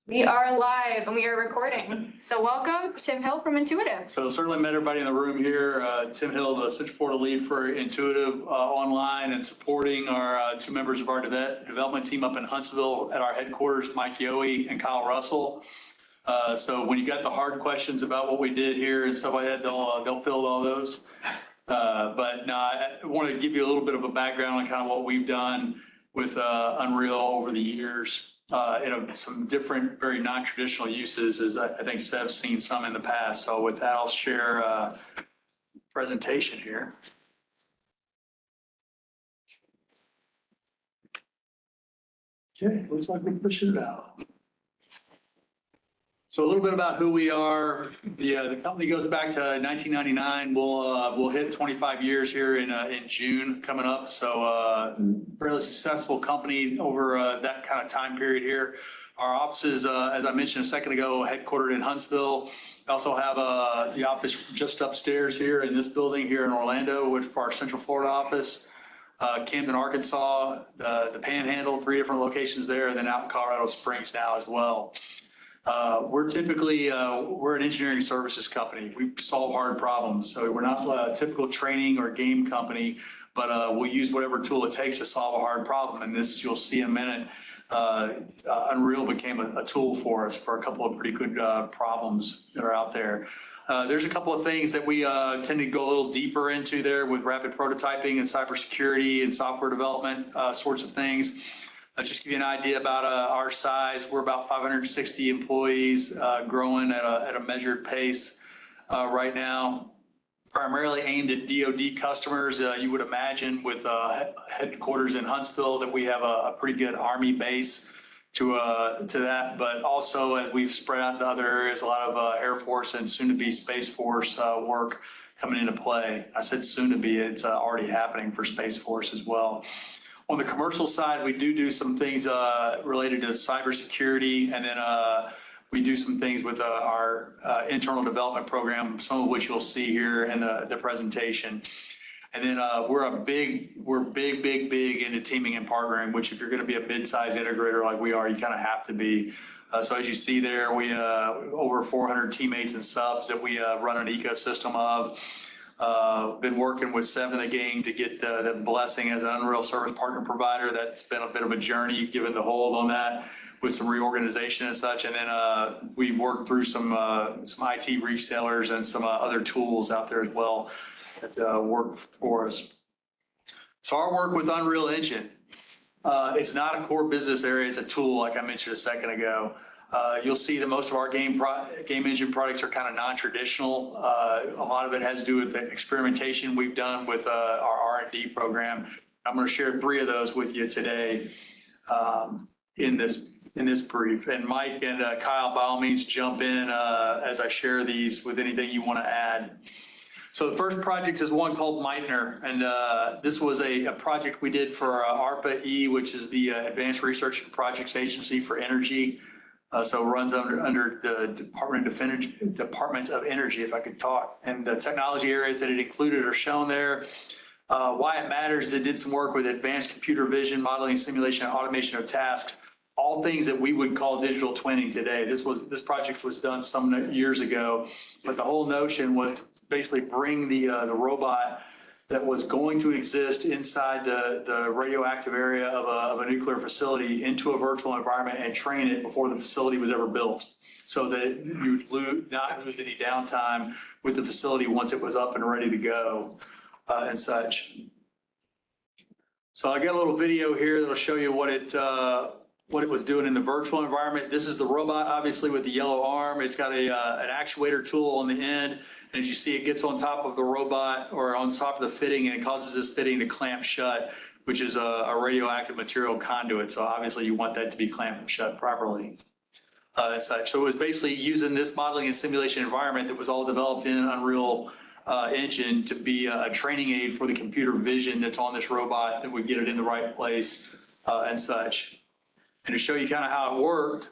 We are live and we are recording. So welcome, Tim Hill from Intuitive. So certainly met everybody in the room here. Tim Hill, the Central Florida lead for Intuitive online and supporting our two members of our development team up in Huntsville at our headquarters, Mike Yohe and Kyle Russell. So when you got the hard questions about what we did here and stuff like that, they'll fill all those. But no, I want to give you a little bit of a background on kind of what we've done with Unreal over the years. Some different, very non-traditional uses, as I think Sev's seen some in the past. So with that, I'll share a presentation here. Okay, looks like we're pushing it out. So a little bit about who we are. The company goes back to 1999. We'll hit 25 years here in June coming up. So fairly successful company over that kind of time period here. Our offices, as I mentioned a second ago, headquartered in Huntsville. We also have the office just upstairs here in this building here in Orlando, which for our Central Florida office. Camden, Arkansas, the Panhandle, 3 different locations there, and then out in Colorado Springs now as well. We're typically, we're an engineering services company. We solve hard problems. So we're not a typical training or game company, but we'll use whatever tool it takes to solve a hard problem. And this, you'll see in a minute, Unreal became a tool for us for a couple of pretty good problems that are out there. There's a couple of things that we tend to go a little deeper into there with rapid prototyping and cybersecurity and software development sorts of things. Just to give you an idea about our size, we're about 560 employees, growing at a measured pace right now, primarily aimed at DoD customers. You would imagine with headquarters in Huntsville that we have a pretty good Army base to that, but also as we've spread out into other areas, a lot of Air Force and soon to be Space Force work coming into play. I said soon to be, it's already happening for Space Force as well. On the commercial side, we do some things related to cybersecurity, and then we do some things with our internal development program, some of which you'll see here in the presentation. And then we're big into teaming and partnering, which if you're going to be a mid-size integrator like we are, you kind of have to be. So as you see there, we over 400 teammates and subs that we run an ecosystem of. Been working with Sev and the gang to get the blessing as an Unreal Service Partner Provider. That's been a bit of a journey given the hold on that with some reorganization and such. And then we worked through some IT resellers and some other tools out there as well that work for us. So our work with Unreal Engine, it's not a core business area. It's a tool, like I mentioned a second ago. You'll see that most of our game engine products are kind of non-traditional. A lot of it has to do with the experimentation we've done with our R&D program. I'm going to share 3 of those with you today in this brief. And Mike and Kyle, by all means, jump in as I share these with anything you want to add. So the first project is one called Meitner, and this was a project we did for ARPA-E, which is the Advanced Research and Projects Agency for Energy. So it runs under the Department of Energy, if I could talk. And the technology areas that it included are shown there. Why it matters, it did some work with advanced computer vision, modeling, simulation, and automation of tasks, all things that we would call digital twinning today. This project was done some years ago, but the whole notion was to basically bring the robot that was going to exist inside the radioactive area of a nuclear facility into a virtual environment and train it before the facility was ever built, so that you would not lose any downtime with the facility once it was up and ready to go and such. So I got a little video here that'll show you what it was doing in the virtual environment. This is the robot, obviously, with the yellow arm. It's got an actuator tool on the end. And as you see, it gets on top of the robot or on top of the fitting, and it causes this fitting to clamp shut, which is a radioactive material conduit. So obviously you want that to be clamped shut properly. And such. So it was basically using this modeling and simulation environment that was all developed in Unreal Engine to be a training aid for the computer vision that's on this robot that would get it in the right place and such. And to show you kind of how it worked,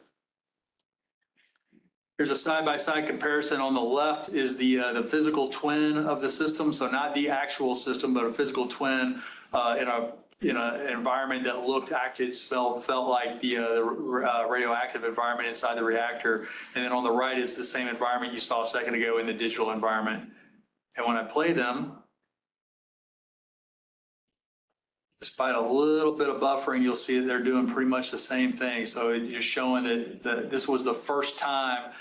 here's a side-by-side comparison. On the left is the physical twin of the system. So not the actual system, but a physical twin in a an environment that looked, acted, smelled, felt like the radioactive environment inside the reactor. And then on the right is the same environment you saw a second ago in the digital environment. And when I play them, despite a little bit of buffering, you'll see that they're doing pretty much the same thing. So it's showing that this was the first time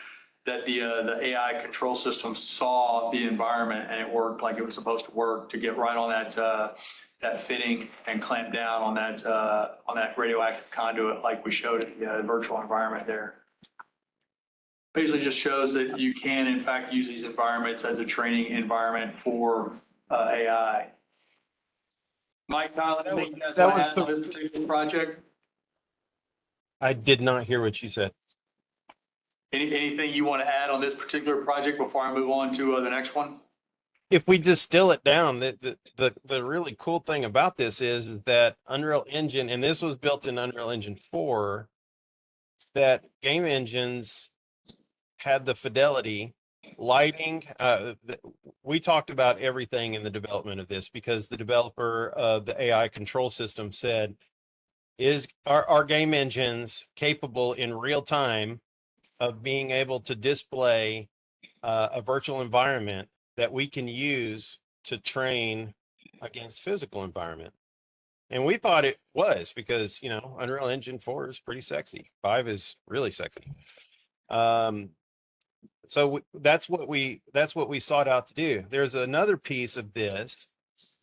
that the AI control system saw the environment and it worked like it was supposed to work to get right on that fitting and clamp down on that radioactive conduit like we showed in the virtual environment there. Basically just shows that you can in fact use these environments as a training environment for AI. Mike, Kyle, anything you guys want to add on this particular project? I did not hear what you said. Anything you want to add on this particular project before I move on to the next one? If we distill it down, the really cool thing about this is that Unreal Engine, and this was built in Unreal Engine 4, that game engines had the fidelity, lighting. We talked about everything in the development of this because the developer of the AI control system said, are our game engines capable in real time of being able to display a virtual environment that we can use to train against physical environment? And we thought it was because, Unreal Engine 4 is pretty sexy. 5 is really sexy. So that's what we sought out to do. There's another piece of this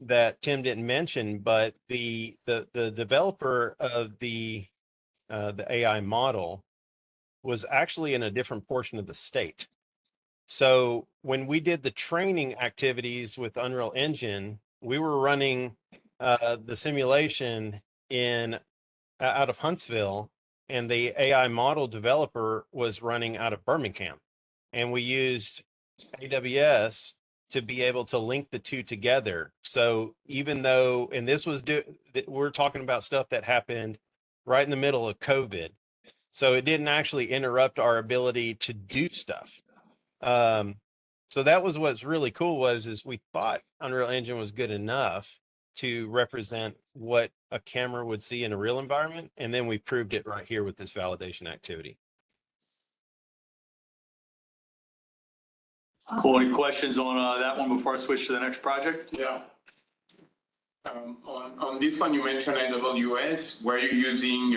that Tim didn't mention, but the developer of the AI model was actually in a different portion of the state. So when we did the training activities with Unreal Engine, we were running the simulation out of Huntsville, and the AI model developer was running out of Birmingham. And we used AWS to be able to link the two together. So even though, and this was, we're talking about stuff that happened right in the middle of COVID. So it didn't actually interrupt our ability to do stuff. So that was what's really cool is we thought Unreal Engine was good enough to represent what a camera would see in a real environment. And then we proved it right here with this validation activity. Cool. Any questions on that one before I switch to the next project? Yeah. On this one, you mentioned AWS. Were you using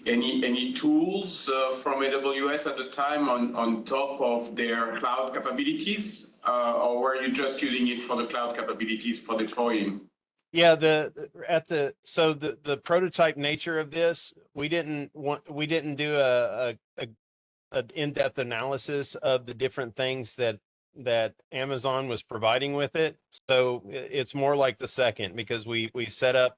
any tools from AWS at the time on top of their cloud capabilities, or were you just using it for the cloud capabilities for deploying? Yeah, the prototype nature of this, we didn't do an in-depth analysis of the different things that Amazon was providing with it. So it's more like the second, because we set up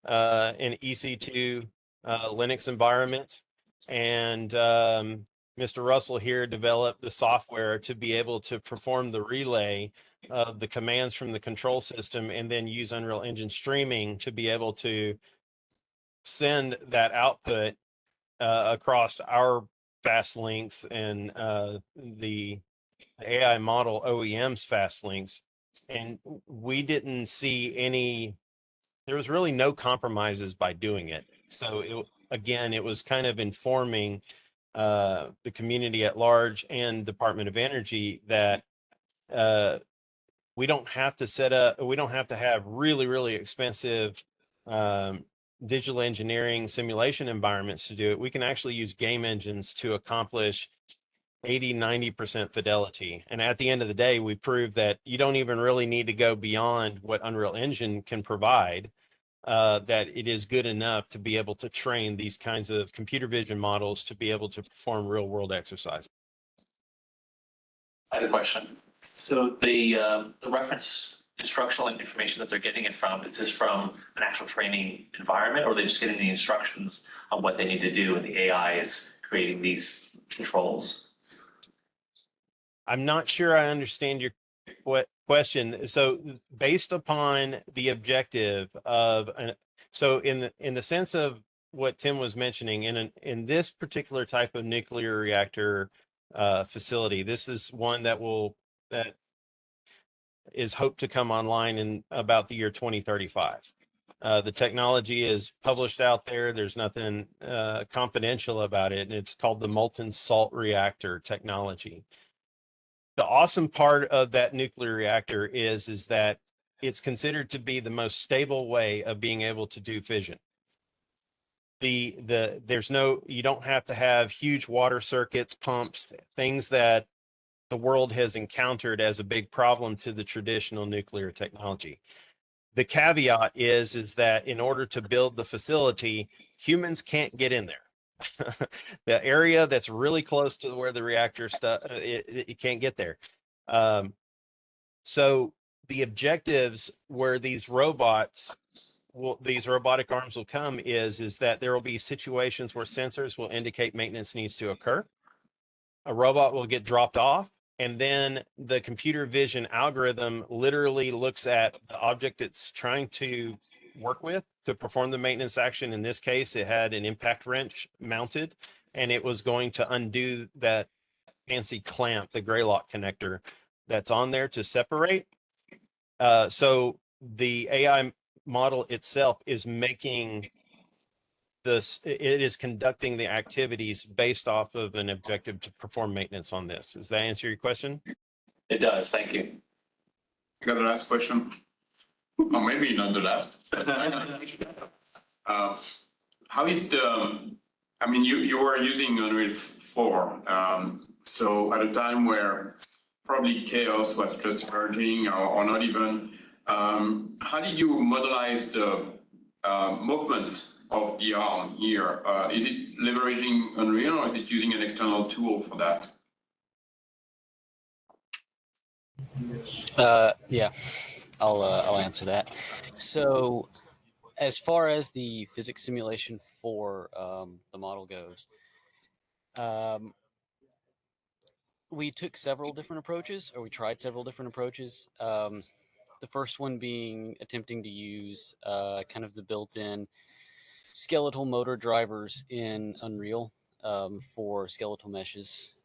an EC2 Linux environment, and Mr. Russell here developed the software to be able to perform the relay of the commands from the control system, and then use Unreal Engine streaming to be able to send that output across our fast links and the AI model OEM's fast links. And we didn't see there was really no compromises by doing it. So it was kind of informing the community at large and Department of Energy that we don't have to have really, really expensive digital engineering simulation environments to do it. We can actually use game engines to accomplish 80-90% fidelity. And at the end of the day, we proved that you don't even really need to go beyond what Unreal Engine can provide, that it is good enough to be able to train these kinds of computer vision models to be able to perform real world exercise. I have a question. So the reference instructional information that they're getting it from, is this from an actual training environment, or are they just getting the instructions on what they need to do and the AI is creating these controls? I'm not sure I understand your question. So based upon the objective of, so in the sense of what Tim was mentioning, in this particular type of nuclear reactor facility, this is one that is hoped to come online in about the year 2035. The technology is published out there. There's nothing confidential about it. And it's called the molten salt reactor technology. The awesome part of that nuclear reactor is that it's considered to be the most stable way of being able to do fission. There's no, you don't have to have huge water circuits, pumps, things that the world has encountered as a big problem to the traditional nuclear technology. The caveat is that in order to build the facility, humans can't get in there. The area that's really close to where the reactor stuff, it can't get there. So the objectives where these robots these robotic arms will come is that there will be situations where sensors will indicate maintenance needs to occur. A robot will get dropped off, and then the computer vision algorithm literally looks at the object it's trying to work with to perform the maintenance action. In this case, it had an impact wrench mounted, and it was going to undo that fancy clamp, the gray lock connector that's on there to separate. So the AI model itself is making this, it is conducting the activities based off of an objective to perform maintenance on this. Does that answer your question? It does, thank you. I got the last question, or maybe not the last. How is the, I mean, you were using Unreal 4, so at a time where probably chaos was just emerging or not even, how did you modelize the movement of the arm here? Is it leveraging Unreal, or is it using an external tool for that? Yeah, I'll answer that. So, as far as the physics simulation for the model goes, we took several different approaches, or we tried several different approaches. The first one being attempting to use kind of the built-in skeletal motor drivers in Unreal for skeletal meshes.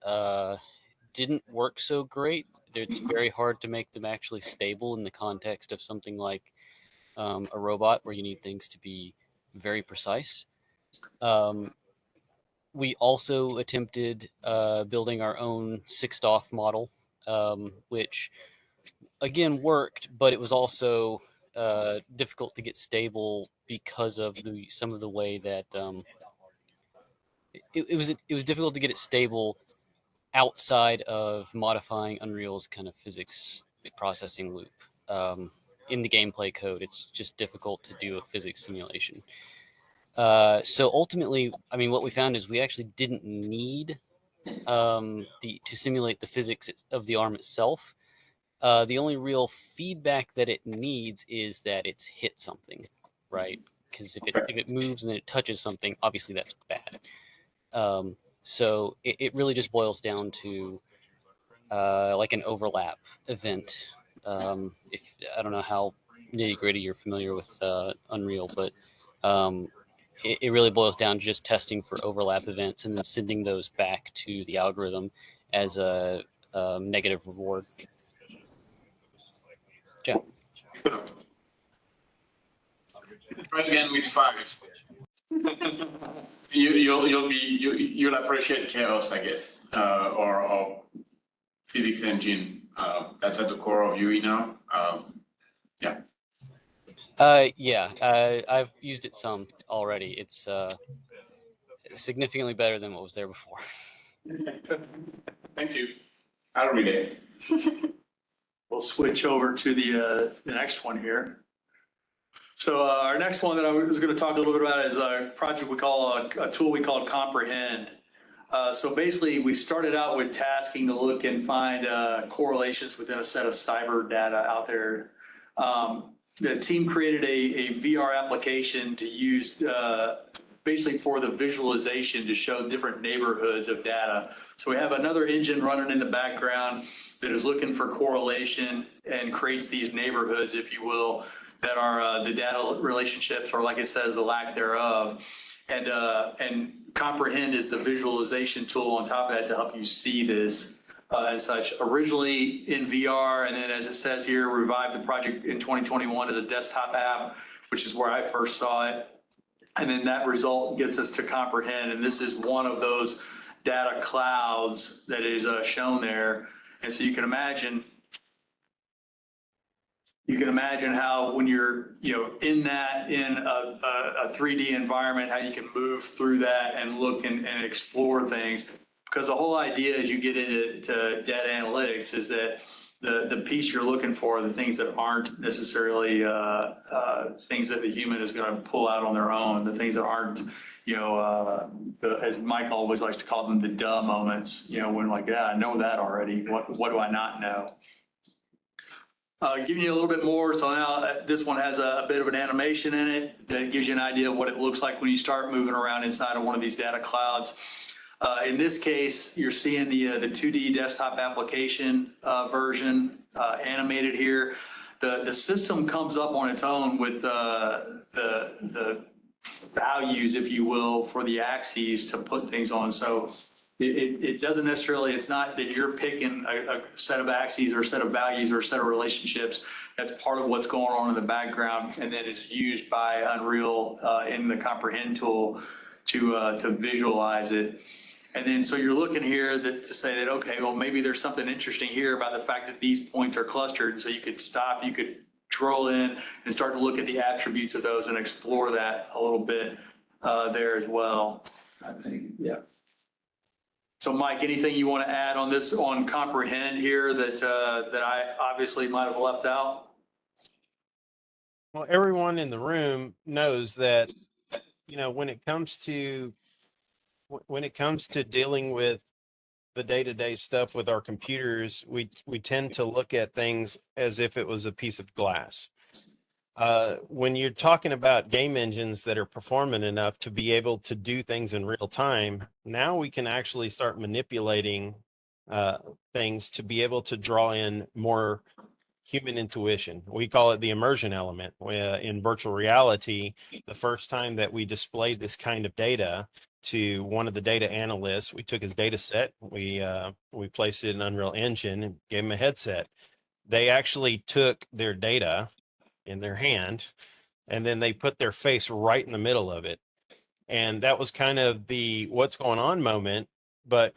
Didn't work so great. It's very hard to make them actually stable in the context of something like a robot where you need things to be very precise. We also attempted building our own sixed off model, which again worked, but it was also difficult to get stable because of some of the way that it was difficult to get it stable outside of modifying Unreal's kind of physics processing loop. In the gameplay code, it's just difficult to do a physics simulation. So ultimately, I mean, what we found is we actually didn't need to simulate the physics of the arm itself. The only real feedback that it needs is that it's hit something, right? Because if it moves and then it touches something, obviously that's bad. So it really just boils down to like an overlap event. If I don't know how nitty gritty you're familiar with Unreal, but it really boils down to just testing for overlap events and then sending those back to the algorithm as a negative reward. Yeah. Try again with 5. You'll appreciate chaos, I guess, or physics engine. That's at the core of UE now. Yeah. Yeah, I've used it some already. It's significantly better than what was there before. Thank you. I'll relay. We'll switch over to the next one here. So our next one that I was going to talk a little bit about is a project we call a tool we call Comprehend. So basically, we started out with tasking to look and find correlations within a set of cyber data out there. The team created a VR application to use basically for the visualization to show different neighborhoods of data. So we have another engine running in the background that is looking for correlation and creates these neighborhoods, if you will, that are the data relationships, or like it says, the lack thereof. And Comprehend is the visualization tool on top of that to help you see this and such. Originally in VR, and then as it says here, revived the project in 2021 as a desktop app. which is where I first saw it. And then that result gets us to comprehend. And this is one of those data clouds that is shown there. And so you can imagine how when you're, in a 3D environment, how you can move through that and look and explore things. Because the whole idea as you get into data analytics is that the piece you're looking for, the things that aren't necessarily things that the human is going to pull out on their own, the things that aren't, as Mike always likes to call them, the duh moments, when like, yeah, I know that already. What do I not know? Giving you a little bit more. So now this one has a bit of an animation in it that gives you an idea of what it looks like when you start moving around inside of one of these data clouds. In this case, you're seeing the 2D desktop application version animated here. The system comes up on its own with the values, if you will, for the axes to put things on. So it doesn't necessarily, it's not that you're picking a set of axes or a set of values or a set of relationships. That's part of what's going on in the background, and then is used by Unreal in the Comprehend tool to visualize it. And then, so you're looking here to say that, okay, well, maybe there's something interesting here about the fact that these points are clustered. So you could stop, you could drill in and start to look at the attributes of those and explore that a little bit there as well, I think. Yeah. So Mike, anything you want to add on this, on Comprehend here that I obviously might have left out? Well, everyone in the room knows that, when it comes to dealing with the day-to-day stuff with our computers, we tend to look at things as if it was a piece of glass. When you're talking about game engines that are performant enough to be able to do things in real time, now we can actually start manipulating things to be able to draw in more human intuition. We call it the immersion element. In virtual reality, the first time that we displayed this kind of data to one of the data analysts, we took his data set, we placed it in Unreal Engine and gave him a headset. They actually took their data in their hand, and then they put their face right in the middle of it. And that was kind of the what's going on moment. But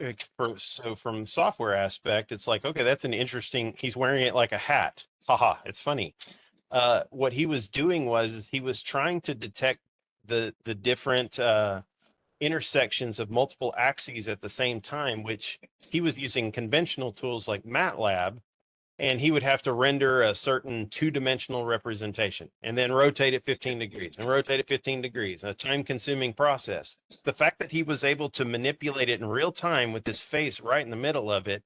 so from software aspect, it's like, okay, that's an interesting, he's wearing it like a hat. Haha, it's funny. What he was doing was he was trying to detect the different intersections of multiple axes at the same time, which he was using conventional tools like MATLAB, and he would have to render a certain two-dimensional representation and then rotate it 15 degrees and rotate it 15 degrees, a time-consuming process. The fact that he was able to manipulate it in real time with his face right in the middle of it,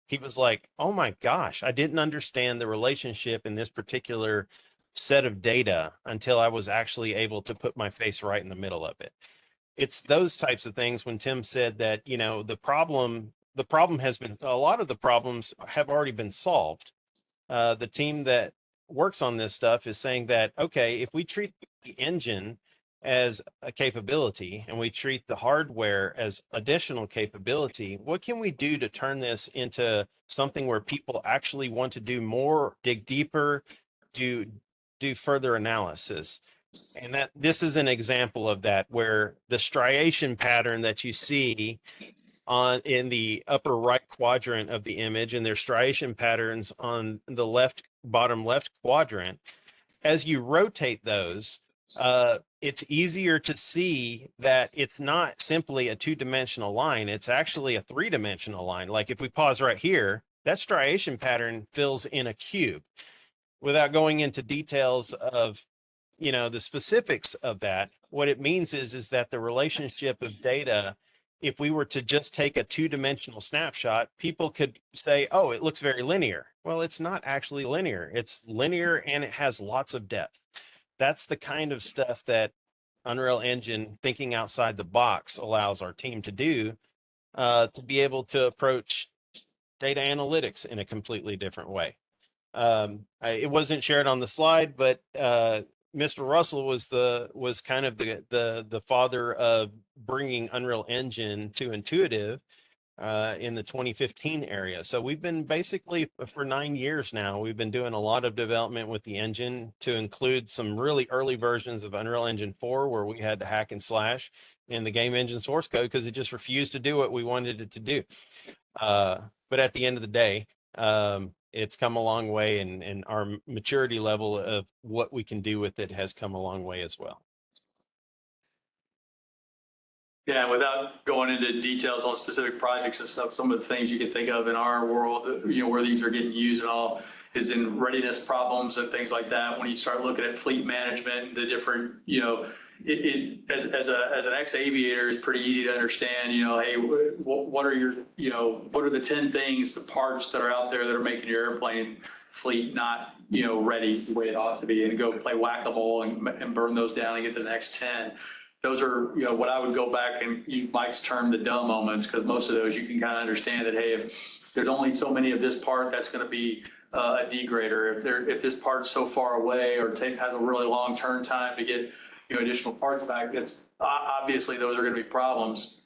he was like, oh my gosh, I didn't understand the relationship in this particular set of data until I was actually able to put my face right in the middle of it. It's those types of things when Tim said that, the problem has been, a lot of the problems have already been solved. The team that works on this stuff is saying that, okay, if we treat the engine as a capability and we treat the hardware as additional capability, what can we do to turn this into something where people actually want to do more, dig deeper, do further analysis? And that this is an example of that, where the striation pattern that you see in the upper right quadrant of the image, and there's striation patterns on the bottom left quadrant, as you rotate those, it's easier to see that it's not simply a two-dimensional line, it's actually a three-dimensional line. Like if we pause right here, that striation pattern fills in a cube. Without going into details of the specifics of that, what it means is that the relationship of data, if we were to just take a two-dimensional snapshot, people could say, oh, it looks very linear. Well, it's not actually linear. It's linear and it has lots of depth. That's the kind of stuff that Unreal Engine, thinking outside the box, allows our team to do, to be able to approach data analytics in a completely different way. It wasn't shared on the slide, but Mr. Russell was kind of the father of bringing Unreal Engine to Intuitive. in the 2015 area. So we've been basically for 9 years now, we've been doing a lot of development with the engine to include some really early versions of Unreal Engine 4 where we had to hack and slash in the game engine source code because it just refused to do what we wanted it to do. But at the end of the day, it's come a long way, and our maturity level of what we can do with it has come a long way as well. Yeah, without going into details on specific projects and stuff, some of the things you can think of in our world, where these are getting used and all, is in readiness problems and things like that. When you start looking at fleet management, the different, as an ex-aviator, it's pretty easy to understand, hey, what are your, what are the 10 things, the parts that are out there that are making your airplane fleet not, ready the way it ought to be, and go play whack-a-mole and burn those down and get the next 10. Those are, what I would go back and use Mike's term, the dumb moments, because most of those you can kind of understand that, hey, if there's only so many of this part, that's going to be a degrader. If this part's so far away or has a really long turn time to get additional parts back, it's obviously those are going to be problems.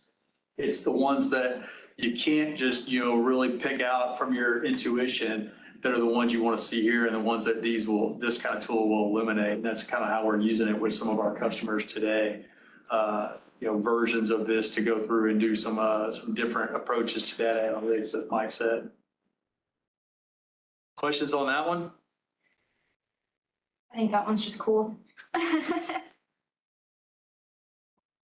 It's the ones that you can't just really pick out from your intuition that are the ones you want to see here, and the ones that this kind of tool will eliminate. And that's kind of how we're using it with some of our customers today. Versions of this to go through and do some different approaches to data analytics, as Mike said. Questions on that one? I think that one's just cool.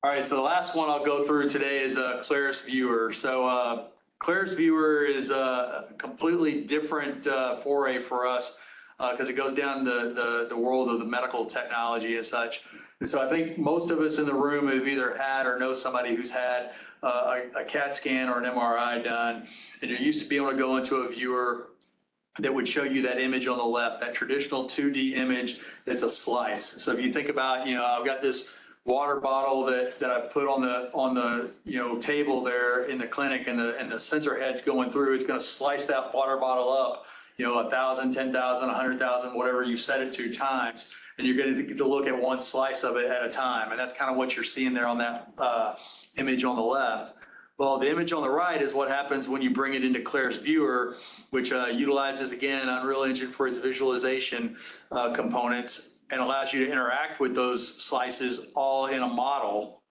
All right, so the last one I'll go through today is Claris Viewer. So Claris Viewer is a completely different foray for us because it goes down the world of the medical technology and such. And so I think most of us in the room have either had or know somebody who's had a CAT scan or an MRI done, and you're used to being able to go into a viewer that would show you that image on the left, that traditional 2D image that's a slice. So if you think about, I've got this water bottle that I've put on the table there in the clinic, and the sensor head's going through, it's going to slice that water bottle up, 1,000, 10,000, 100,000, whatever you set it to times. And you're going to get to look at one slice of it at a time. And that's kind of what you're seeing there on that image on the left. Well, the image on the right is what happens when you bring it into Claris Viewer, which utilizes, again, Unreal Engine for its visualization components and allows you to interact with those slices all in a model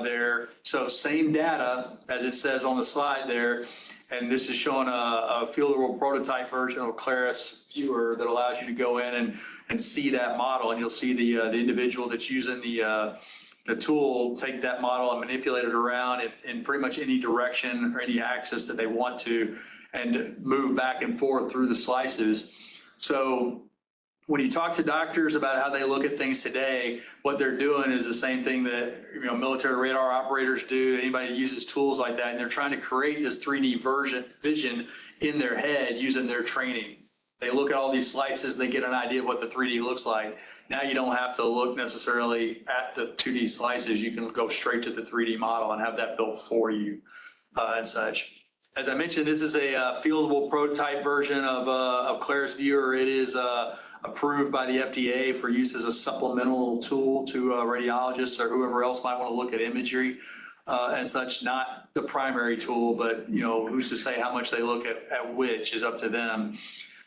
there. So same data as it says on the slide there. And this is showing a fieldable prototype version of Claris Viewer that allows you to go in and see that model. And you'll see the individual that's using the tool take that model and manipulate it around in pretty much any direction or any axis that they want to, and move back and forth through the slices. So when you talk to doctors about how they look at things today, what they're doing is the same thing that military radar operators do, anybody that uses tools like that, and they're trying to create this 3D vision in their head using their training. They look at all these slices, they get an idea of what the 3D looks like. Now you don't have to look necessarily at the 2D slices. You can go straight to the 3D model and have that built for you and such. As I mentioned, this is a fieldable prototype version of Claris Viewer. It is approved by the FDA for use as a supplemental tool to radiologists or whoever else might want to look at imagery and such. Not the primary tool, but who's to say how much they look at which is up to them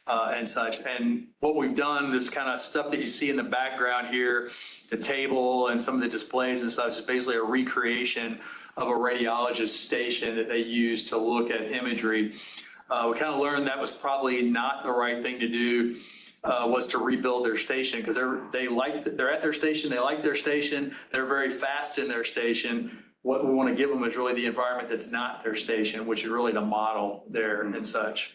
and such. And what we've done, this kind of stuff that you see in the background here, the table and some of the displays and such, is basically a recreation of a radiologist station that they use to look at imagery. We kind of learned that was probably not the right thing to do. Was to rebuild their station, because they're at their station, they like their station, they're very fast in their station. What we want to give them is really the environment that's not their station, which is really the model there and such.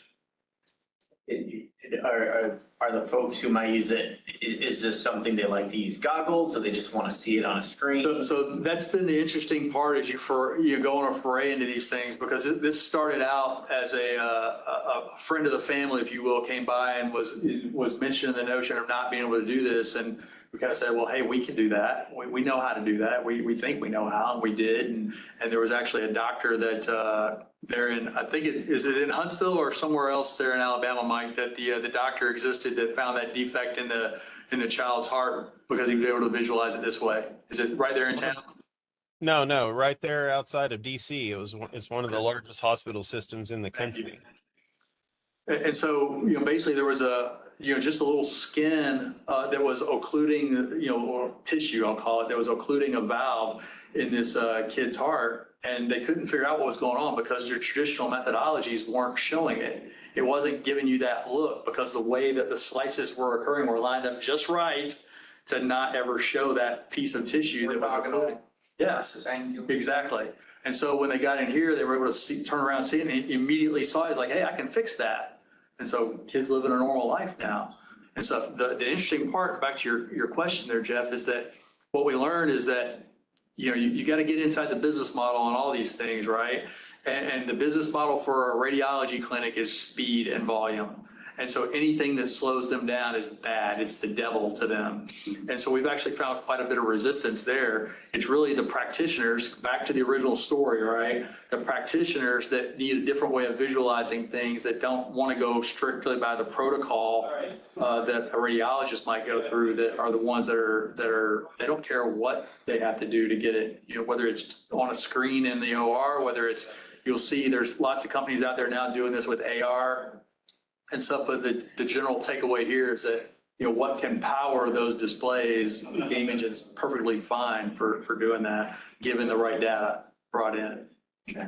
Are the folks who might use it, is this something they like to use goggles, or they just want to see it on a screen? So that's been the interesting part as you go on a foray into these things, because this started out as a friend of the family, if you will, came by and was mentioning the notion of not being able to do this. And we kind of said, well, hey, we can do that. We know how to do that. We think we know how, and we did. And there was actually a doctor that there in, I think is it in Huntsville or somewhere else there in Alabama, Mike, that the doctor existed that found that defect in the child's heart because he was able to visualize it this way. Is it right there in town? No, right there outside of DC. It's one of the largest hospital systems in the country. And so, basically there was just a little skin that was occluding, or tissue, I'll call it, that was occluding a valve in this kid's heart. And they couldn't figure out what was going on because your traditional methodologies weren't showing it. It wasn't giving you that look because the way that the slices were occurring were lined up just right to not ever show that piece of tissue that was occluding. Yeah, exactly. And so when they got in here, they were able to turn around, see it, and he immediately saw it. He's like, hey, I can fix that. And so kids living a normal life now. And so the interesting part, back to your question there, Jeff, is that what we learned is that, you got to get inside the business model on all these things, right? And the business model for a radiology clinic is speed and volume. And so anything that slows them down is bad. It's the devil to them. And so we've actually found quite a bit of resistance there. It's really the practitioners, back to the original story, right? The practitioners that need a different way of visualizing things, that don't want to go strictly by the protocol that a radiologist might go through, that are the ones that are they don't care what they have to do to get it, whether it's on a screen in the OR, whether it's, you'll see there's lots of companies out there now doing this with AR and stuff, but the general takeaway here is that, what can power those displays, game engine's perfectly fine for doing that, given the right data brought in. Okay.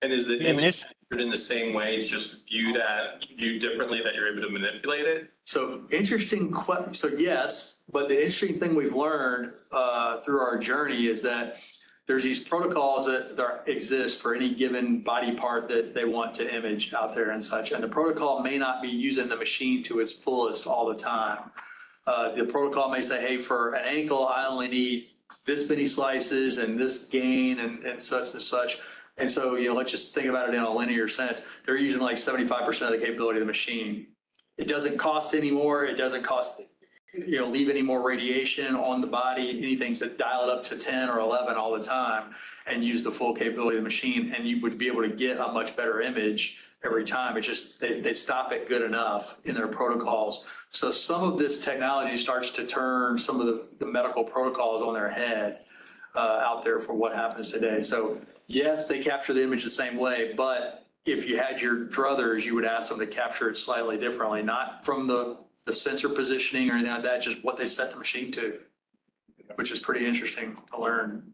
And is the image in the same way, it's just viewed differently, that you're able to manipulate it? So interesting question. So yes, but the interesting thing we've learned through our journey is that there's these protocols that exist for any given body part that they want to image out there and such. And the protocol may not be using the machine to its fullest all the time. The protocol may say, hey, for an ankle, I only need this many slices and this gain and such and such. And so, let's just think about it in a linear sense. They're using like 75% of the capability of the machine. It doesn't cost any more. It doesn't cost, leave any more radiation on the body, anything to dial it up to 10 or 11 all the time and use the full capability of the machine. And you would be able to get a much better image every time. It's just, they stop it good enough in their protocols. So some of this technology starts to turn some of the medical protocols on their head out there for what happens today. So yes, they capture the image the same way, but if you had your druthers, you would ask them to capture it slightly differently, not from the sensor positioning or anything like that, just what they set the machine to, which is pretty interesting to learn.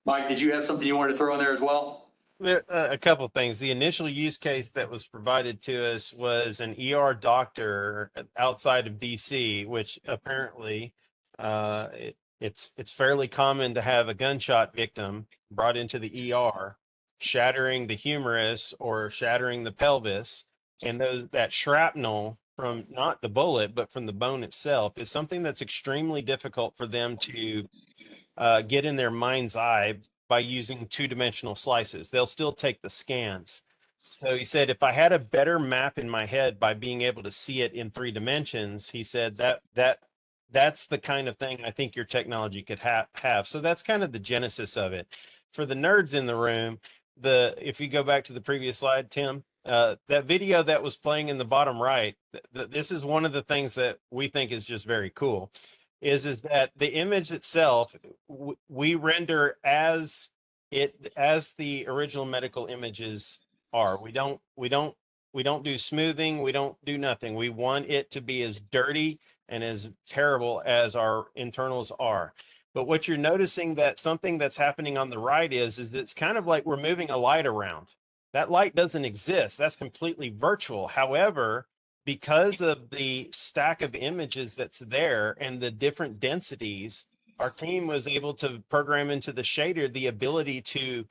Mike, did you have something you wanted to throw in there as well? There, a couple of things. The initial use case that was provided to us was an ER doctor outside of DC, which apparently it's fairly common to have a gunshot victim brought into the ER, shattering the humerus or shattering the pelvis, and that shrapnel from not the bullet but from the bone itself is something that's extremely difficult for them to get in their mind's eye by using two-dimensional slices. They'll still take the scans. So he said, if I had a better map in my head by being able to see it in 3 dimensions, he said that's the kind of thing I think your technology could have. So that's kind of the genesis of it. For the nerds in the room, if you go back to the previous slide, Tim, that video that was playing in the bottom right, this is one of the things that we think is just very cool. Is that the image itself, we render as the original medical images are. We don't do smoothing. We don't do nothing. We want it to be as dirty and as terrible as our internals are. But what you're noticing, that something that's happening on the right is it's kind of like we're moving a light around. That light doesn't exist. That's completely virtual. However, because of the stack of images that's there and the different densities, our team was able to program into the shader the ability to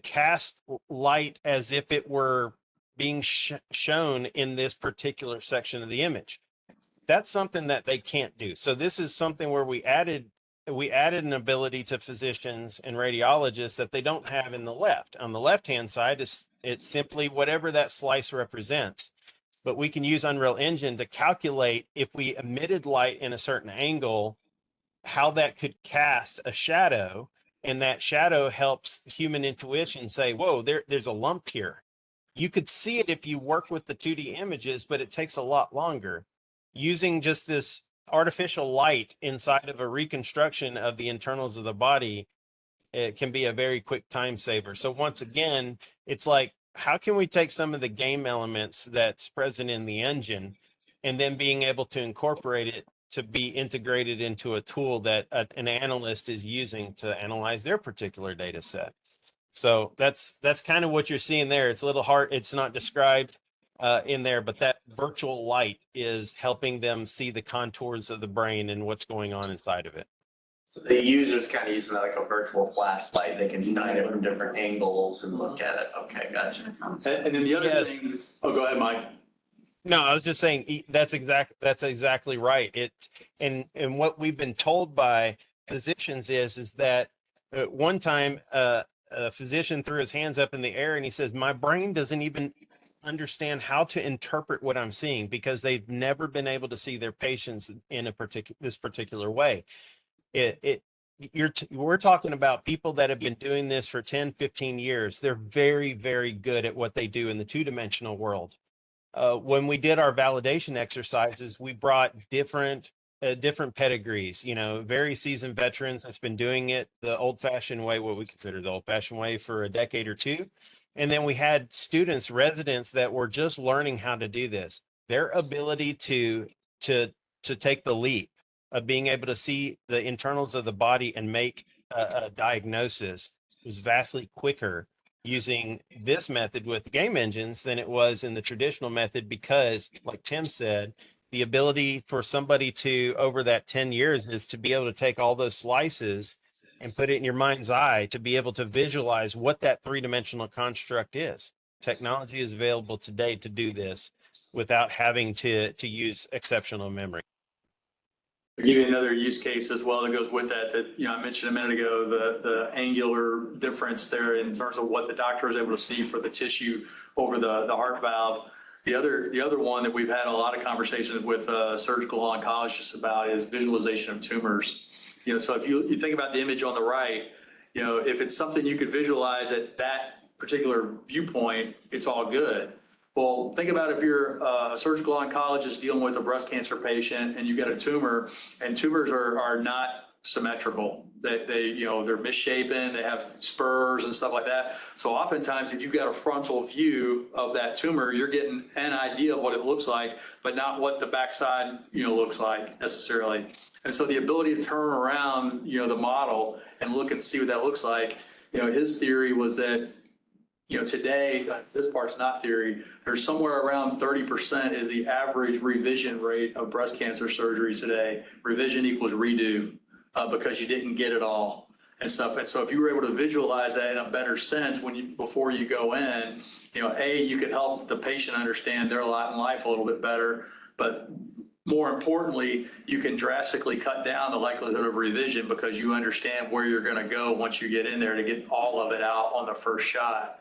cast light as if it were being shown in this particular section of the image. That's something that they can't do. So this is something where we added an ability to physicians and radiologists that they don't have in the left. On the left-hand side, it's simply whatever that slice represents. But we can use Unreal Engine to calculate, if we emitted light in a certain angle, how that could cast a shadow. And that shadow helps human intuition say, whoa, there's a lump here. You could see it if you work with the 2D images, but it takes a lot longer. Using just this artificial light inside of a reconstruction of the internals of the body it can be a very quick time saver. So once again, it's like, how can we take some of the game elements that's present in the engine and then being able to incorporate it to be integrated into a tool that an analyst is using to analyze their particular data set. So that's kind of what you're seeing there. It's a little hard. It's not described in there, but that virtual light is helping them see the contours of the brain and what's going on inside of it. So the user's kind of using like a virtual flashlight. They can shine it from different angles and look at it. Okay, gotcha. And then the other Yes. thing, oh, go ahead, Mike. No, I was just saying that's exactly right. And what we've been told by physicians is that one time a physician threw his hands up in the air and he says, my brain doesn't even understand how to interpret what I'm seeing because they've never been able to see their patients in this particular way. We're talking about people that have been doing this for 10, 15 years. They're very, very good at what they do in the two-dimensional world. When we did our validation exercises, we brought different pedigrees, very seasoned veterans that's been doing it the old-fashioned way, what we consider the old-fashioned way, for a decade or two. And then we had students, residents that were just learning how to do this. Their ability to take the leap of being able to see the internals of the body and make a diagnosis was vastly quicker using this method with game engines than it was in the traditional method, because like Tim said, the ability for somebody to, over that 10 years, is to be able to take all those slices and put it in your mind's eye to be able to visualize what that three-dimensional construct is. Technology is available today to do this without having to use exceptional memory. I'll give you another use case as well that goes with that I mentioned a minute ago, the angular difference there in terms of what the doctor is able to see for the tissue over the heart valve. The other one that we've had a lot of conversations with surgical oncologists about is visualization of tumors. So if you think about the image on the right, if it's something you could visualize at that particular viewpoint, it's all good. Well, think about if you're a surgical oncologist dealing with a breast cancer patient and you get a tumor, and tumors are not symmetrical. They're misshapen, they have spurs and stuff like that. So oftentimes if you've got a frontal view of that tumor, you're getting an idea of what it looks like, but not what the backside, looks like necessarily. And so the ability to turn around, the model and look and see what that looks like, his theory was that today, this part's not theory, there's somewhere around 30% is the average revision rate of breast cancer surgery today. Revision equals redo because you didn't get it all and stuff. And so if you were able to visualize that in a better sense before you go in, you could help the patient understand their lot in life a little bit better. But more importantly, you can drastically cut down the likelihood of revision because you understand where you're going to go once you get in there to get all of it out on the first shot.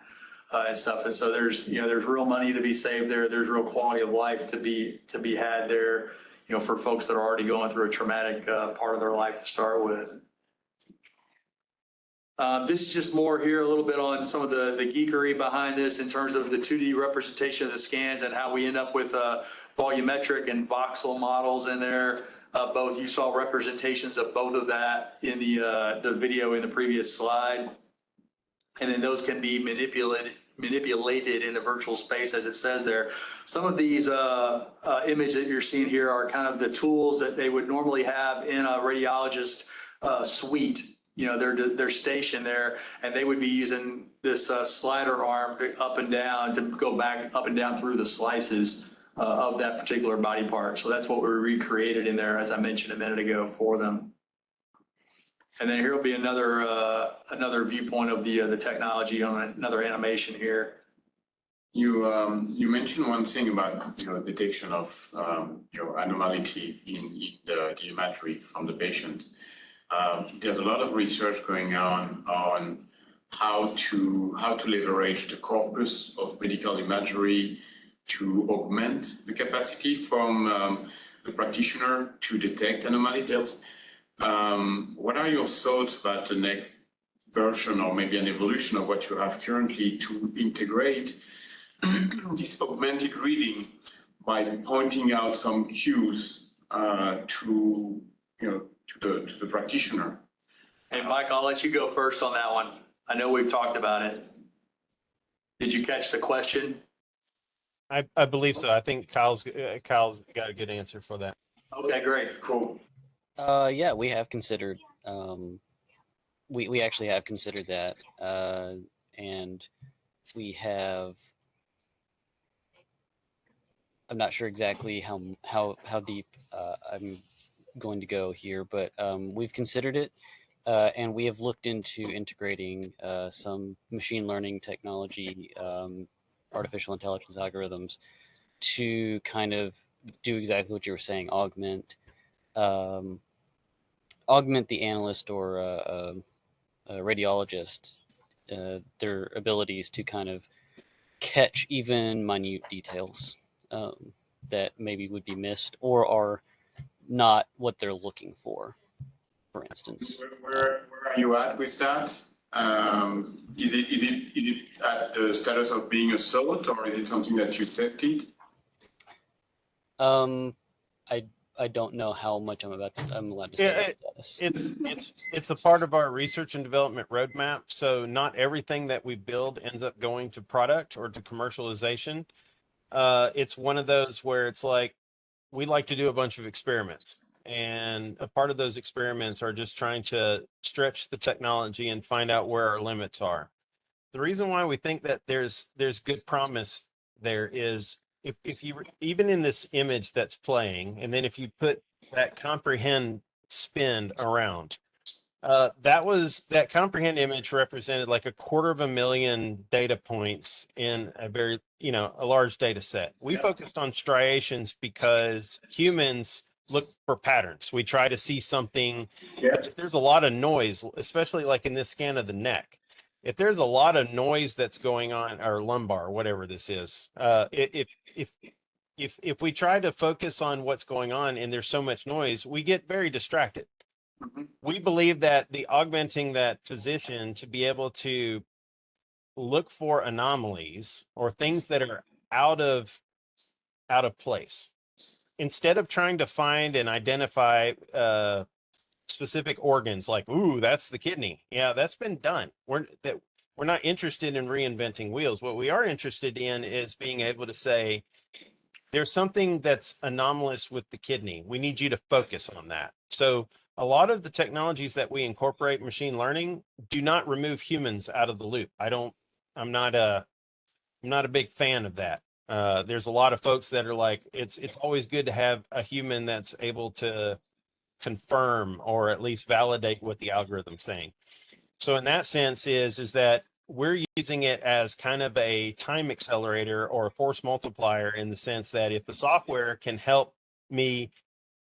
And stuff. And so there's real money to be saved there. There's real quality of life to be had there, for folks that are already going through a traumatic part of their life to start with. This is just more here, a little bit on some of the geekery behind this in terms of the 2D representation of the scans and how we end up with volumetric and voxel models in there. Both, you saw representations of both of that in the video in the previous slide. And then those can be manipulated in the virtual space, as it says there. Some of these images that you're seeing here are kind of the tools that they would normally have in a radiologist suite. They're stationed there, and they would be using this slider arm up and down to go back up and down through the slices of that particular body part. So that's what we recreated in there, as I mentioned a minute ago, for them. And then here will be another viewpoint of the technology on another animation here. You mentioned one thing about detection of anomaly in the imagery from the patient. There's a lot of research going on how to leverage the corpus of medical imagery to augment the capacity from the practitioner to detect anomalies. What are your thoughts about the next version, or maybe an evolution of what you have currently, to integrate this augmented reading by pointing out some cues to the practitioner? Hey, Mike, I'll let you go first on that one. I know we've talked about it. Did you catch the question? I believe so. I think Kyle's got a good answer for that. Okay, great, cool. Yeah, we have considered. We actually have considered that, and we have. I'm not sure exactly how deep I'm going to go here, but we've considered it, and we have looked into integrating some machine learning technology, artificial intelligence algorithms, to kind of do exactly what you were saying, um, augment the analyst or radiologist, their abilities to kind of catch even minute details that maybe would be missed or are not what they're looking for instance. Where are you at with that? Is it at the status of being a SOT, or is it something that you tested? I don't know how much I'm allowed to say Yeah, about this. it's a part of our research and development roadmap. So not everything that we build ends up going to product or to commercialization. It's one of those where it's like we like to do a bunch of experiments, and a part of those experiments are just trying to stretch the technology and find out where our limits are. The reason why we think that there's good promise there is if you even in this image that's playing, and then if you put that comprehend spin around, that comprehend image represented like 250,000 data points in a very, a large data set. We focused on striations because humans look for patterns. We try to see something. Yeah. If there's a lot of noise, especially like in this scan of the neck, if there's a lot of noise that's going on, or lumbar, whatever this is, if we try to focus on what's going on and there's so much noise, we get very distracted. We believe that the augmenting that physician to be able to look for anomalies or things that are out of place, instead of trying to find and identify specific organs, like, ooh, that's the kidney. Yeah, that's been done. We're not interested in reinventing wheels. What we are interested in is being able to say, there's something that's anomalous with the kidney. We need you to focus on that. So a lot of the technologies that we incorporate machine learning do not remove humans out of the loop. I'm not a big fan of that. There's a lot of folks that are like, it's always good to have a human that's able to confirm or at least validate what the algorithm's saying. So in that sense is that we're using it as kind of a time accelerator or a force multiplier, in the sense that if the software can help me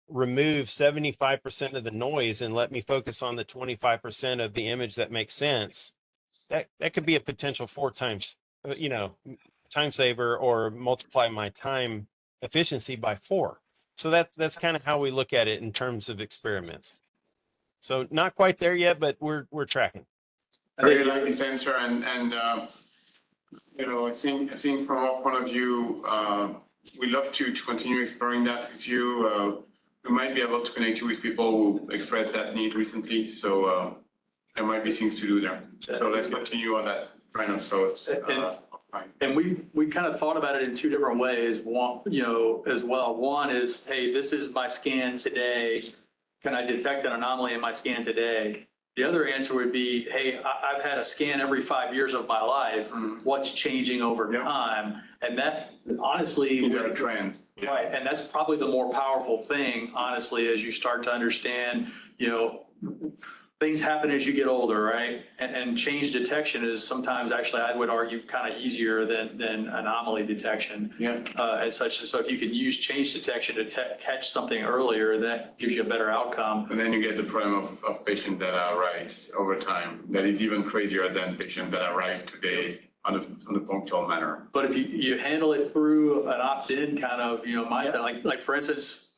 remove 75% of the noise and let me focus on the 25% of the image that makes sense, that could be a potential 4 times, time saver, or multiply my time efficiency by 4. So that's kind of how we look at it in terms of experiments. So not quite there yet, but we're tracking. I really like this answer, and I think from our point of view, we'd love to continue exploring that with you. We might be able to connect you with people who expressed that need recently, so there might be things to do there. So let's continue on that kind of thoughts. And we kind of thought about it in 2 different ways. One, as well. One is, hey, this is my scan today. Can I detect an anomaly in my scan today? The other answer would be, hey, I've had a scan every 5 years of my life. What's changing over time? And that, honestly, is there a trend? Right, and that's probably the more powerful thing, honestly, as you start to understand, things happen as you get older, right? And change detection is sometimes, actually, I would argue, kind of easier than anomaly detection. Yeah. And such. And so if you can use change detection to catch something earlier, that gives you a better outcome. And then you get the problem of patients that are right over time. That is even crazier than patients that are right today on a punctual manner. But if you handle it through an opt-in kind of, like for instance,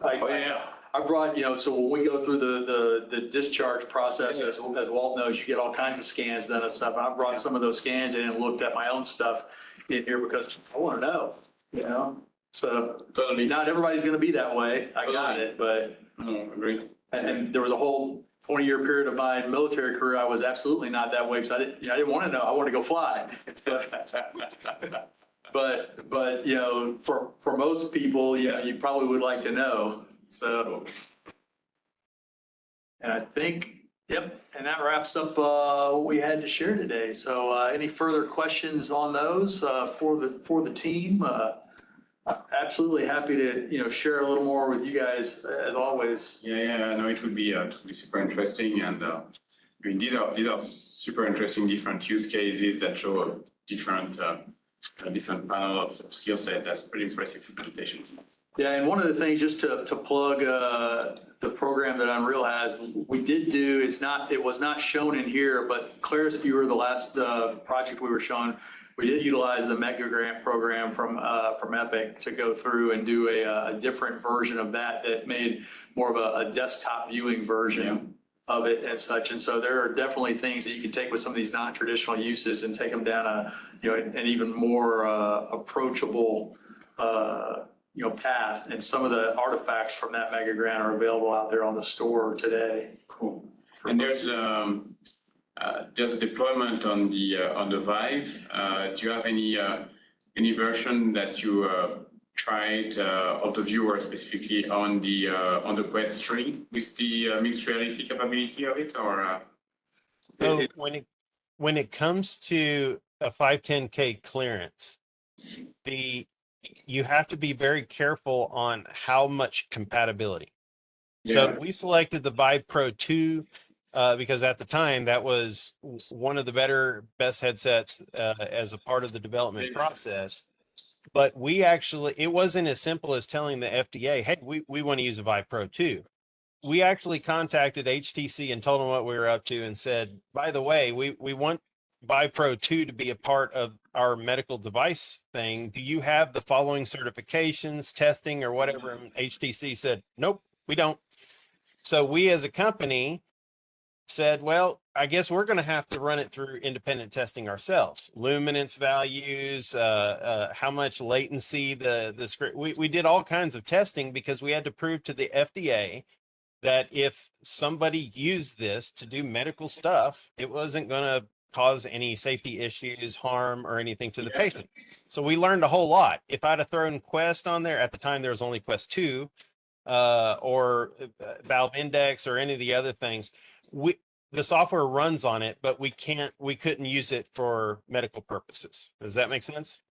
I brought, so when we go through the discharge process, as Walt knows, you get all kinds of scans done and stuff. And I brought some of those scans in and looked at my own stuff in here because I want to know, So totally, not everybody's going to be that way. I got it, but agreed. And there was a whole 20-year period of my military career, I was absolutely not that way because I didn't want to know. I wanted to go fly. But you know, for most people, you probably would like to know. So, and I think, yep, and that wraps up what we had to share today. So, any further questions on those for the team? Absolutely happy to share a little more with you guys as always. Yeah, no, it would be super interesting, and I mean these are super interesting different use cases that show a different panel of skill set. That's pretty impressive presentation. Yeah, and one of the things, just to plug the program that Unreal has, we did do, it was not shown in here, but Claris Viewer, the last project we were showing, we did utilize the Mega Grant program from Epic to go through and do a different version of that made more of a desktop viewing version of it and such. And so there are definitely things that you can take with some of these non-traditional uses and take them down an even more approachable path. And some of the artifacts from that Mega Grant are available out there on the store today. Cool. And there's deployment on the Vive. Do you have any version that you tried of the viewer specifically on the Quest 3 with the mixed reality capability of it, or? So when it comes to a 510K clearance, you have to be very careful on how much compatibility. So we selected the Vive Pro 2 because at the time that was one of the best headsets as a part of the development process. But it wasn't as simple as telling the FDA, hey, we want to use a Vive Pro 2. We actually contacted HTC and told them what we were up to and said, by the way, we want Vive Pro 2 to be a part of our medical device thing. Do you have the following certifications, testing, or whatever? And HTC said, nope, we don't. So we as a company said, well, I guess we're going to have to run it through independent testing ourselves. Luminance values, how much latency the script. We did all kinds of testing because we had to prove to the FDA that if somebody used this to do medical stuff, it wasn't going to cause any safety issues, harm, or anything to the patient. So we learned a whole lot. If I'd have thrown Quest on there, at the time there was only Quest 2 or Valve Index or any of the other things, the software runs on it, but we couldn't use it for medical purposes. Does that make sense?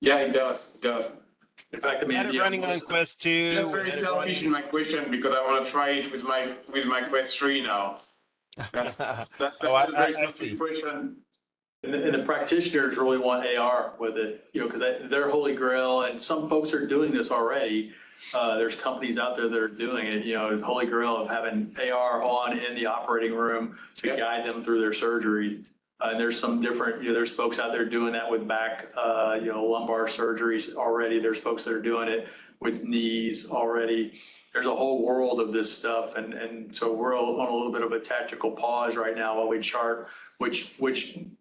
Yeah, it does. In fact, I mean, running on Quest 2. That's very selfish in my question because I want to try it with my Quest 3 now. That's a very selfish question. And the practitioners really want AR with it, because they're holy grail, and some folks are doing this already. There's companies out there that are doing it, it's holy grail of having AR on in the operating room to guide them through their surgery. And there's some different, there's folks out there doing that with back, lumbar surgeries already. There's folks that are doing it with knees already. There's a whole world of this stuff. And so we're on a little bit of a tactical pause right now while we chart which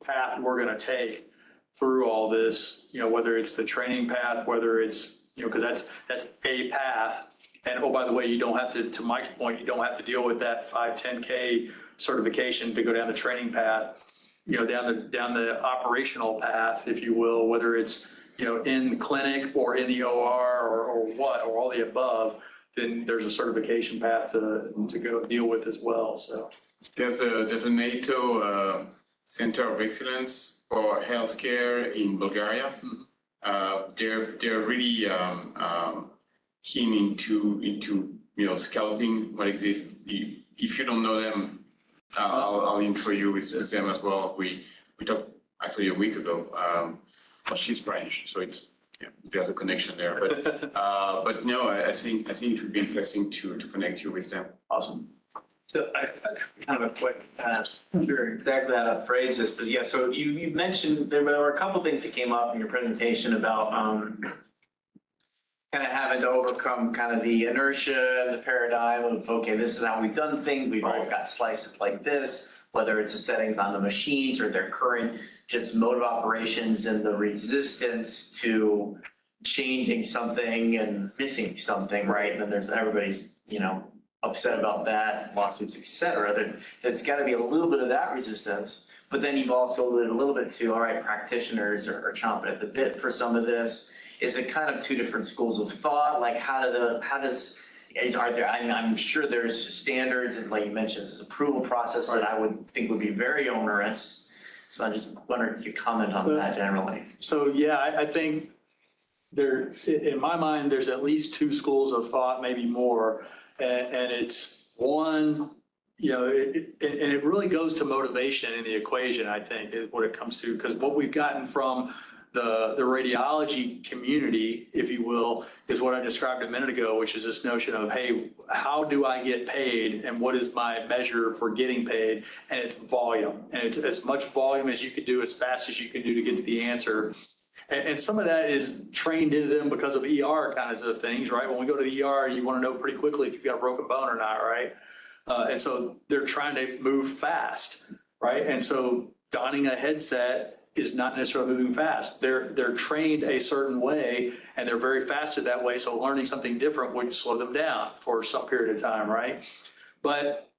path we're going to take through all this, whether it's the training path, whether it's, because that's a path. And oh, by the way, you don't have to Mike's point, you don't have to deal with that 510K certification to go down the training path, down the operational path, if you will, whether it's, in the clinic or in the OR or all the above, then there's a certification path to go deal with as well. So there's a NATO Center of Excellence for Healthcare in Bulgaria. They're really keen into scouting what exists. If you don't know them, I'll intro you with them as well. We talked actually a week ago. Well, she's French, so there's a connection there. But no, I think it would be interesting to connect you with them. Awesome. So I kind of a quick, sure exactly how to phrase this, but yeah, so you mentioned there were a couple things that came up in your presentation about kind of having to overcome kind of the inertia, the paradigm of, okay, this is how we've done things. We've always got slices like this, whether it's the settings on the machines or their current just mode of operations and the resistance to changing something and missing something, right? And then there's everybody's, upset about that, lawsuits, et cetera. There's got to be a little bit of that resistance. But then you've also alluded a little bit to, all right, practitioners are chomping at the bit for some of this. Is it kind of two different schools of thought? Like I'm sure there's standards and like you mentioned, this approval process that I would think would be very onerous. So I just wondering if you comment on that generally. So, yeah, I think in my mind, there's at least two schools of thought, maybe more. And it's one, and it really goes to motivation in the equation, I think, is what it comes to. Because what we've gotten from the radiology community, if you will, is what I described a minute ago, which is this notion of, hey, how do I get paid and what is my measure for getting paid? And it's volume. And it's as much volume as you can do as fast as you can do to get to the answer. And some of that is trained into them because of ER kinds of things, right? When we go to the ER, you want to know pretty quickly if you've got a broken bone or not, right? And so they're trying to move fast, right? And so donning a headset is not necessarily moving fast. They're trained a certain way and they're very fast at that way. So learning something different would slow them down for some period of time, right? But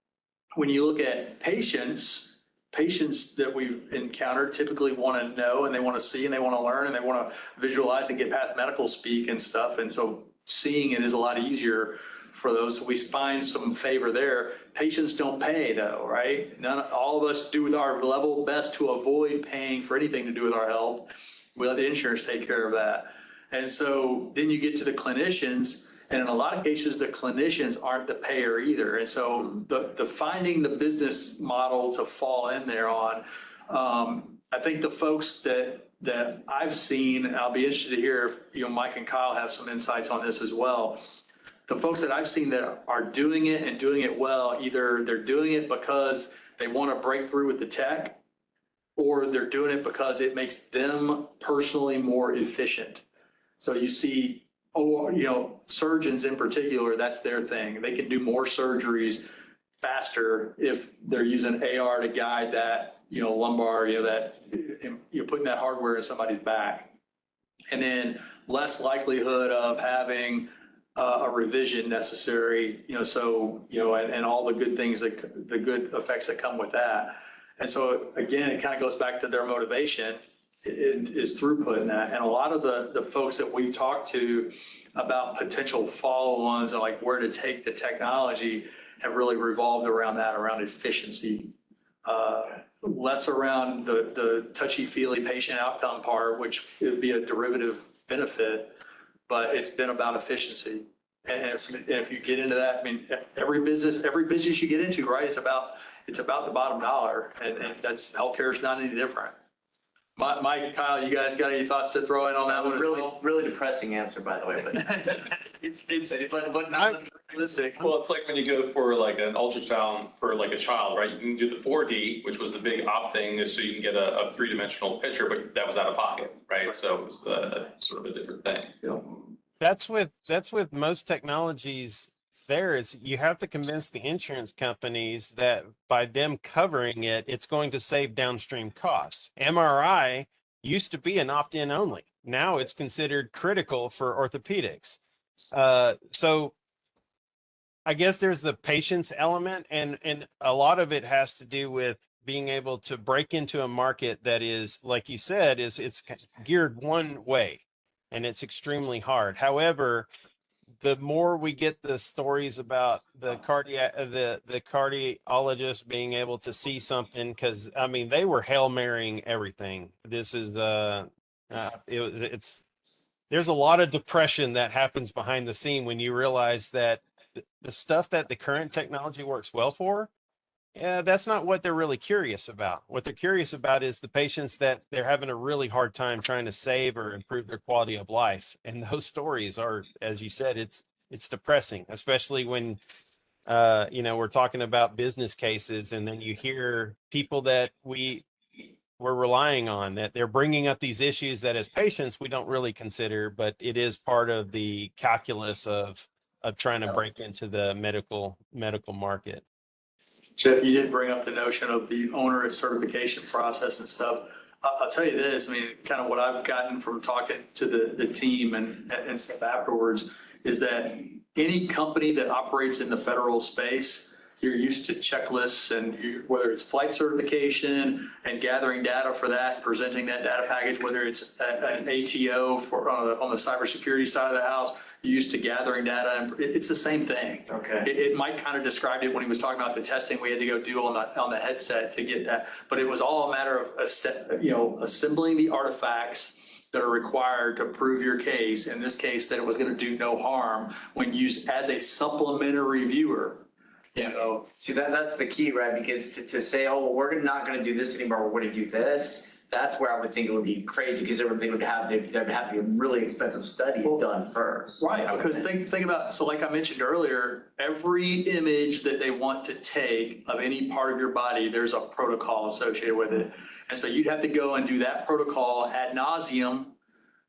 when you look at patients that we've encountered typically want to know and they want to see and they want to learn and they want to visualize and get past medical speak and stuff. And so seeing it is a lot easier for those. So we find some favor there. Patients don't pay though, right? All of us do with our level best to avoid paying for anything to do with our health. We let the insurance take care of that. And so then you get to the clinicians, and in a lot of cases, the clinicians aren't the payer either. And so the finding the business model to fall in there on, I think the folks that I've seen, and I'll be interested to hear if Mike and Kyle have some insights on this as well. The folks that I've seen that are doing it and doing it well, either they're doing it because they want to break through with the tech, or they're doing it because it makes them personally more efficient. So you see, surgeons in particular, that's their thing. They can do more surgeries faster if they're using AR to guide that, lumbar, that you're putting that hardware in somebody's back. And then less likelihood of having a revision necessary, and all the good things, the good effects that come with that. And so again, it kind of goes back to their motivation is throughput in that. And a lot of the folks that we've talked to about potential follow-ons and like where to take the technology have really revolved around that, around efficiency. Less around the touchy-feely patient outcome part, which would be a derivative benefit, but it's been about efficiency. And if you get into that, I mean, every business you get into, right, it's about the bottom dollar, and that's healthcare is not any different. Mike, Kyle, you guys got any thoughts to throw in on that one? Really depressing answer, by the way, but but not realistic. Well, it's like when you go for like an ultrasound for like a child, right? You can do the 4D, which was the big op thing, so you can get a three-dimensional picture, but that was out of pocket, right? So it was sort of a different thing. That's with most technologies. There is, you have to convince the insurance companies that by them covering it, it's going to save downstream costs. MRI used to be an opt-in only. Now it's considered critical for orthopedics. So I guess there's the patience element, and a lot of it has to do with being able to break into a market that is, like you said, it's geared one way, and it's extremely hard. However, the more we get the stories about the cardiologist being able to see something, because I mean they were Hail Marying everything. This is there's a lot of depression that happens behind the scene when you realize that the stuff that the current technology works well for, that's not what they're really curious about. What they're curious about is the patients that they're having a really hard time trying to save or improve their quality of life. And those stories are, as you said, it's depressing, especially when, we're talking about business cases, and then you hear people that we're relying on, that they're bringing up these issues that as patients, we don't really consider, but it is part of the calculus of trying to break into the medical market. Jeff, you did bring up the notion of the onerous certification process and stuff. I'll tell you this, I mean, kind of what I've gotten from talking to the team and stuff afterwards is that any company that operates in the federal space, you're used to checklists and whether it's flight certification and gathering data for that, presenting that data package, whether it's an ATO for on the cybersecurity side of the house, you're used to gathering data, and it's the same thing. Okay. Mike kind of described it when he was talking about the testing we had to go do on the headset to get that, but it was all a matter of assembling the artifacts that are required to prove your case. In this case, that it was going to do no harm when used as a supplementary viewer. You know, See, that's the key, right? Because to say, oh, well, we're not going to do this anymore, we're going to do this, that's where I would think it would be crazy, because there'd have to be really expensive studies done first. right, because think about, so like I mentioned earlier, every image that they want to take of any part of your body, there's a protocol associated with it. And so you'd have to go and do that protocol ad nauseum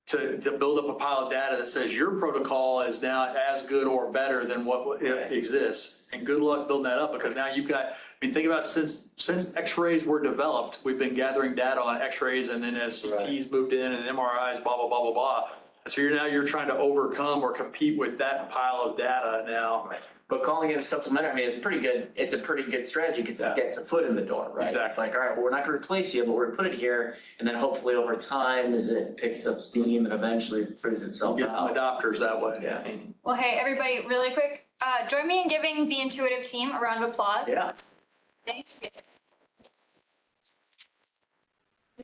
to build up a pile of data that says your protocol is now as good or better than what exists. And good luck building that up, because now you've got, I mean, think about since x-rays were developed, we've been gathering data on x-rays, and then as CTs moved in and MRIs, blah, blah, blah, blah, blah. So you're trying to overcome or compete with that pile of data now. Right. But calling it a supplementary, I mean, it's pretty good. It's a pretty good strategy because it gets a foot in the door, right? Exactly. It's like, all right, well, we're not going to replace you, but we're going to put it here, and then hopefully over time, as it picks up steam and eventually proves itself Get some out. adopters that way. Yeah. Well, hey, everybody, really quick, join me in giving the Intuitive team a round of applause. Yeah. Thank you.